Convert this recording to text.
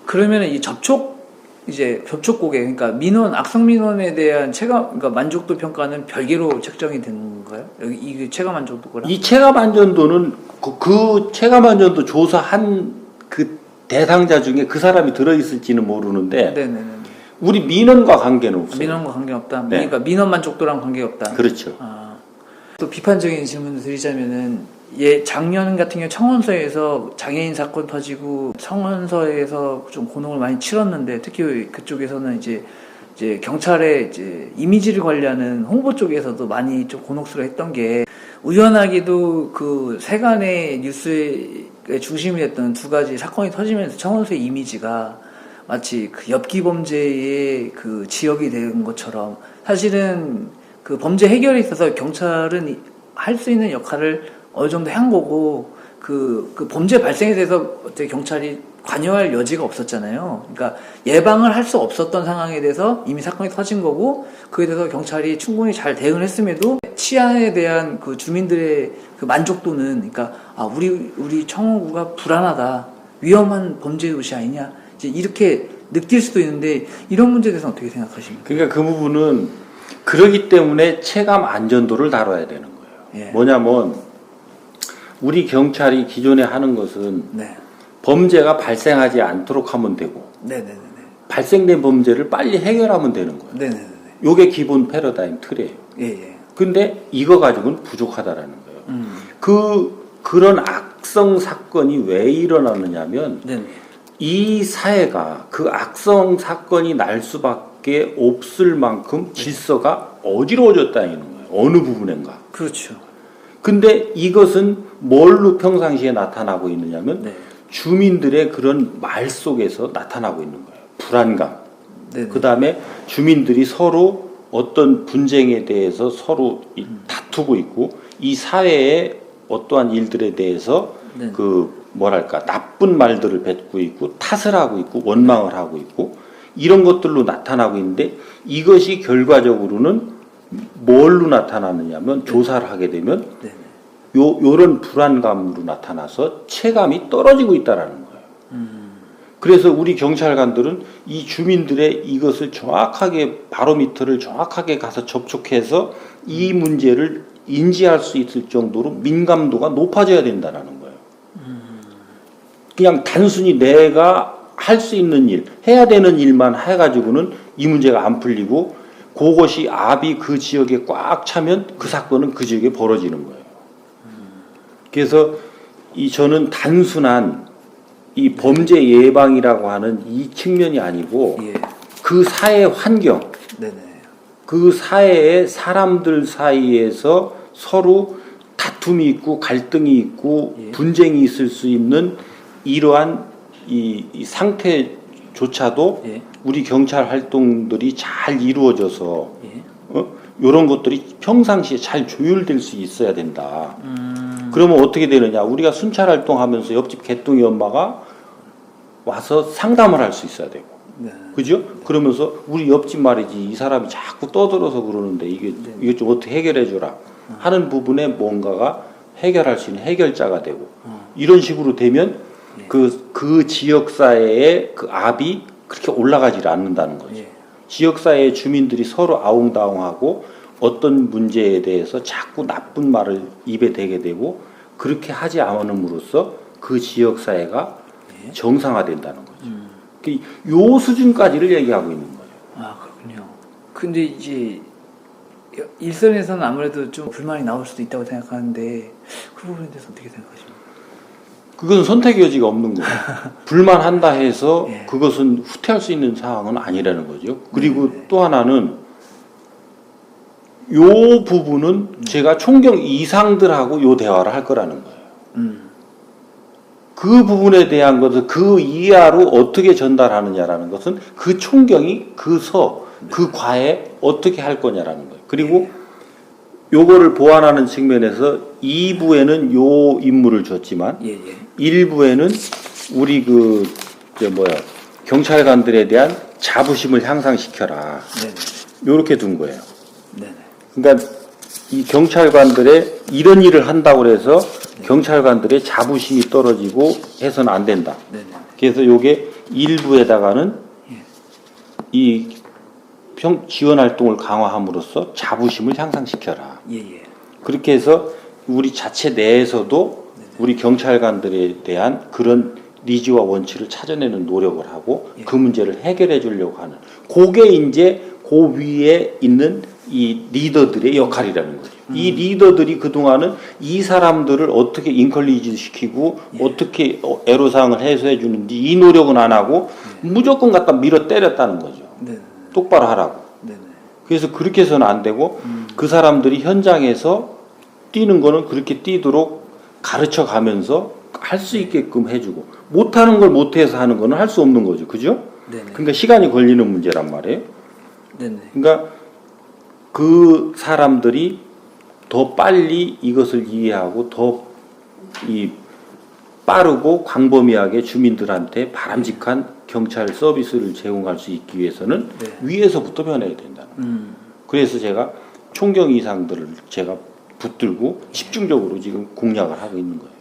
그러면 이 접촉 고객, 그러니까 민원, 악성 민원에 대한 그러니까 만족도 평가는 별개로 책정이 되는 건가요? 여기 이게 체감 만족도가? 이 체감 안전도는 그 체감 안전도 조사한 그 대상자 중에 그 사람이 들어있을지는 모르는데, 네네네. 우리 민원과 관계는 없어요. 민원과 관계는 없다. 네. 그러니까 민원 만족도랑 관계가 없다. 그렇죠. 또 비판적인 질문을 드리자면은, 작년 같은 경우 청원서에서 장애인 사건 터지고 청원서에서 좀 곤혹을 많이 치렀는데, 특히 그쪽에서는 이제 경찰의 이제 이미지를 관리하는 홍보 쪽에서도 많이 좀 곤혹스러워했던 게, 우연하게도 그 세간의 뉴스의 중심이 됐던 두 가지 사건이 터지면서 청원서의 이미지가 마치 그 엽기 범죄의 그 지역이 된 것처럼, 사실은 그 범죄 해결에 있어서 경찰은 할 수 있는 역할을 어느 정도 한 거고, 그 범죄 발생에 대해서 어떻게 경찰이 관여할 여지가 없었잖아요. 그러니까 예방을 할 수 없었던 상황에 대해서 이미 사건이 터진 거고, 그에 대해서 경찰이 충분히 잘 대응을 했음에도 치안에 대한 그 주민들의 그 만족도는, 그러니까 우리 청원구가 불안하다, 위험한 범죄 도시 아니냐, 이제 이렇게 느낄 수도 있는데, 이런 문제에 대해서는 어떻게 생각하십니까? 그러니까 그 부분은 그러기 때문에 체감 안전도를 다뤄야 되는 거예요. 예. 뭐냐면 우리 경찰이 기존에 하는 것은, 네, 범죄가 발생하지 않도록 하면 되고, 네네네, 발생된 범죄를 빨리 해결하면 되는 거예요. 네네네. 요게 기본 패러다임 틀이에요. 예. 근데 이거 가지고는 부족하다라는 거예요. 그런 악성 사건이 왜 일어나느냐면, 네네, 이 사회가 그 악성 사건이 날 수밖에 없을 만큼 질서가 어지러워졌다는 거예요. 어느 부분인가. 그렇죠. 근데 이것은 뭘로 평상시에 나타나고 있느냐면, 네, 주민들의 그런 말 속에서 나타나고 있는 거예요. 불안감. 그 다음에 주민들이 서로 어떤 분쟁에 대해서 서로 다투고 있고, 이 사회의 어떠한 일들에 대해서, 네, 나쁜 말들을 뱉고 있고, 탓을 하고 있고, 원망을 하고 있고, 이런 것들로 나타나고 있는데, 이것이 결과적으로는 뭘로 나타나느냐면, 조사를 하게 되면 요런 불안감으로 나타나서 체감이 떨어지고 있다라는 거예요. 그래서 우리 경찰관들은 이 주민들의 이것을 정확하게, 바로미터를 정확하게 가서 접촉해서 이 문제를 인지할 수 있을 정도로 민감도가 높아져야 된다는 거예요. 그냥 단순히 내가 할 수 있는 일, 해야 되는 일만 해가지고는 이 문제가 안 풀리고, 그것이 압이 그 지역에 꽉 차면 그 사건은 그 지역에 벌어지는 거예요. 그래서 저는 단순한 이 범죄 예방이라고 하는 이 측면이 아니고, 예, 그 사회 환경, 네네, 그 사회의 사람들 사이에서 서로 다툼이 있고 갈등이 있고, 예, 분쟁이 있을 수 있는 이러한 이 상태조차도, 예, 우리 경찰 활동들이 잘 이루어져서, 예, 이런 것들이 평상시에 잘 조율될 수 있어야 된다. 그러면 어떻게 되느냐? 우리가 순찰 활동하면서 옆집 개똥이 엄마가 와서 상담을 할 수 있어야 되고, 네, 그죠? 그러면서 우리 옆집 말이지, 이 사람이 자꾸 떠들어서 그러는데 이게 좀 어떻게 해결해 주라 하는 부분에 뭔가가 해결할 수 있는 해결자가 되고, 이런 식으로 되면, 네, 그 지역사회의 그 압이 그렇게 올라가지 않는다는 거죠. 네. 지역사회의 주민들이 서로 아웅다웅하고 어떤 문제에 대해서 자꾸 나쁜 말을 입에 대게 되고, 그렇게 하지 않음으로써 그 지역사회가, 네, 정상화된다는 거죠. 요 수준까지를 얘기하고 있는 거예요. 그렇군요. 근데 이제 일선에서는 아무래도 좀 불만이 나올 수도 있다고 생각하는데, 그 부분에 대해서 어떻게 생각하십니까? 그건 선택의 여지가 없는 거예요. 불만한다 해서, 예, 그것은 후퇴할 수 있는 상황은 아니라는 거죠. 그리고, 네, 또 하나는 요 부분은 제가 총경 이상들하고 요 대화를 할 거라는 거예요. 그 부분에 대한 것을 그 이하로 어떻게 전달하느냐라는 것은 그 총경이 그 과에 어떻게 할 거냐라는 거예요. 그리고 요거를 보완하는 측면에서 2부에는 요 임무를 줬지만, 예, 예, 1부에는 우리 경찰관들에 대한 자부심을 향상시켜라. 네네. 요렇게 둔 거예요. 네네. 그러니까 이 경찰관들의 이런 일을 한다고 해서, 네, 경찰관들의 자부심이 떨어지고 해서는 안 된다. 네네. 그래서 요게 일부에다가는 이 지원 활동을 강화함으로써 자부심을 향상시켜라. 그렇게 해서 우리 자체 내에서도 우리 경찰관들에 대한 그런 니즈와 원칙을 찾아내는 노력을 하고 그 문제를 해결해 주려고 하는 그게 이제 그 위에 있는 이 리더들의 역할이라는 거죠. 이 리더들이 그동안은 이 사람들을 어떻게 인컬리지 시키고 어떻게 애로사항을 해소해 주는지 이 노력은 안 하고 무조건 갖다 밀어 때렸다는 거죠. 똑바로 하라고. 그래서 그렇게 해서는 안 되고 그 사람들이 현장에서 뛰는 거는 그렇게 뛰도록 가르쳐 가면서 할 수 있게끔 해주고 못하는 걸 못해서 하는 거는 할 수 없는 거죠. 그죠? 그러니까 시간이 걸리는 문제란 말이에요. 그러니까 그 사람들이 더 빨리 이것을 이해하고 더 빠르고 광범위하게 주민들한테 바람직한 경찰 서비스를 제공할 수 있기 위해서는 위에서부터 변해야 된다. 그래서 제가 총경 이상들을 제가 붙들고 집중적으로 지금 공략을 하고 있는 거예요.